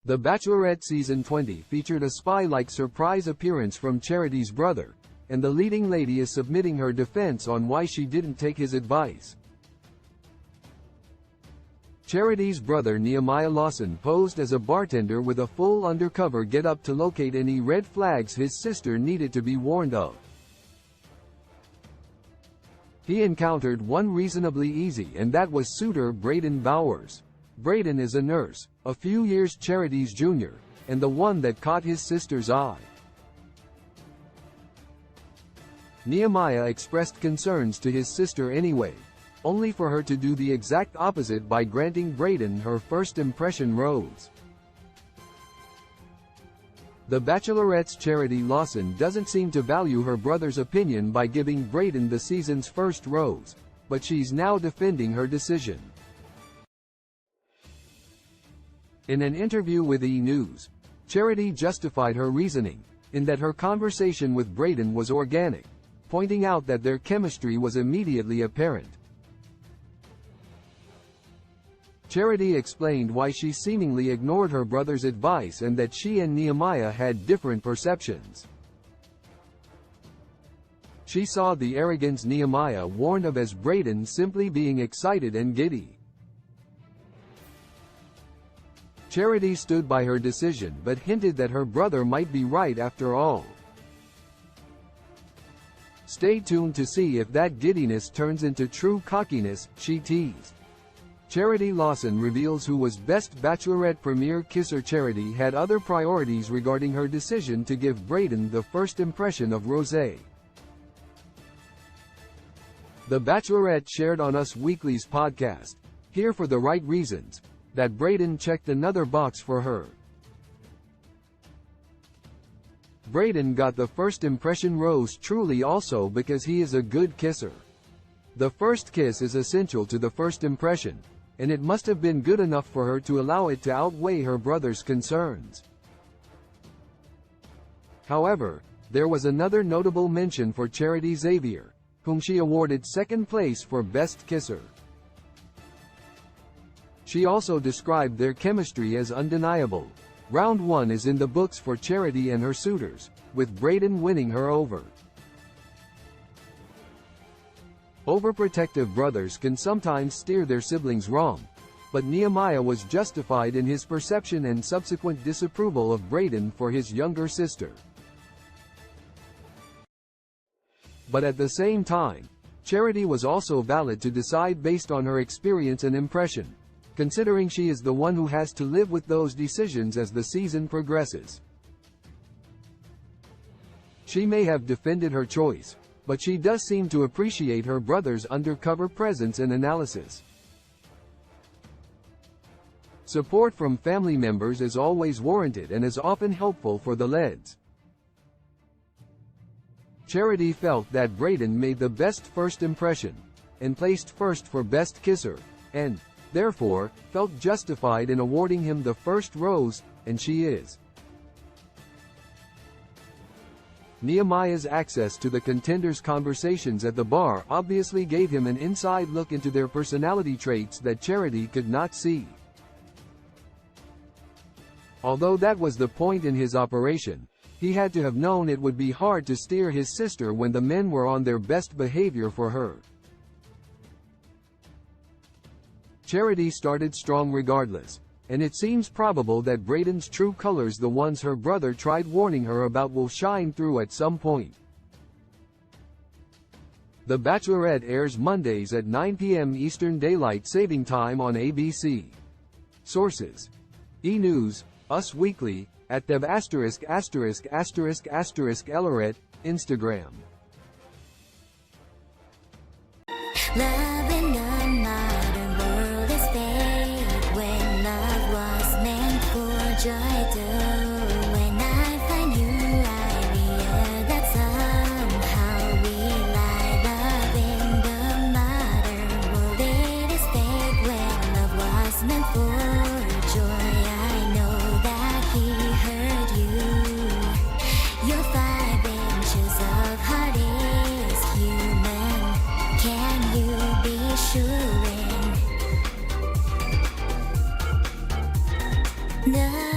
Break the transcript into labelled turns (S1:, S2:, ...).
S1: The Bachelorette Season 20 featured a spy-like surprise appearance from Charity's brother, and the leading lady is submitting her defense on why she didn't take his advice. Charity's brother Nehemiah Lawson posed as a bartender with a full undercover get-up to locate any red flags his sister needed to be warned of. He encountered one reasonably easy, and that was suitor Brayden Bowers. Brayden is a nurse, a few years Charity's junior, and the one that caught his sister's eye. Nehemiah expressed concerns to his sister anyway, only for her to do the exact opposite by granting Brayden her first impression rose. The Bachelorette's Charity Lawson doesn't seem to value her brother's opinion by giving Brayden the season's first rose, but she's now defending her decision. In an interview with E! News, Charity justified her reasoning, in that her conversation with Brayden was organic, pointing out that their chemistry was immediately apparent. Charity explained why she seemingly ignored her brother's advice and that she and Nehemiah had different perceptions. She saw the arrogance Nehemiah warned of as Brayden simply being excited and giddy. Charity stood by her decision but hinted that her brother might be right after all. Stay tuned to see if that giddiness turns into true cockiness, she teased. Charity Lawson reveals who was best Bachelorette premier kisser. Charity had other priorities regarding her decision to give Brayden the first impression of rosé. The Bachelorette shared on Us Weekly's podcast, Here for the Right Reasons, that Brayden checked another box for her. Brayden got the first impression rose truly also because he is a good kisser. The first kiss is essential to the first impression, and it must have been good enough for her to allow it to outweigh her brother's concerns. However, there was another notable mention for Charity Xavier, whom she awarded second place for Best Kisser. She also described their chemistry as undeniable. Round 1 is in the books for Charity and her suitors, with Brayden winning her over. Overprotective brothers can sometimes steer their siblings wrong, but Nehemiah was justified in his perception and subsequent disapproval of Brayden for his younger sister. But at the same time, Charity was also valid to decide based on her experience and impression, considering she is the one who has to live with those decisions as the season progresses. She may have defended her choice, but she does seem to appreciate her brother's undercover presence and analysis. Support from family members is always warranted and is often helpful for the leads. Charity felt that Brayden made the best first impression, and placed first for Best Kisser, and, therefore, felt justified in awarding him the first rose, and she is. Nehemiah's access to the contenders' conversations at the bar obviously gave him an inside look into their personality traits that Charity could not see. Although that was the point in his operation, he had to have known it would be hard to steer his sister when the men were on their best behavior for her. Charity started strong regardless, and it seems probable that Brayden's true colors, the ones her brother tried warning her about, will shine through at some point. The Bachelorette airs Mondays at 9 p.m. Eastern Daylight Saving Time on ABC. Sources: E! News, Us Weekly, @dev*********, Bachelorette, Instagram.
S2: Love in the modern world is fake. When love was meant for joy too. When I find you, I realize that somehow we lie. Love in the modern world, it is fake. When love was meant for joy, I know that he heard you. Your 5 inches of heart is human. Can you be sure? No.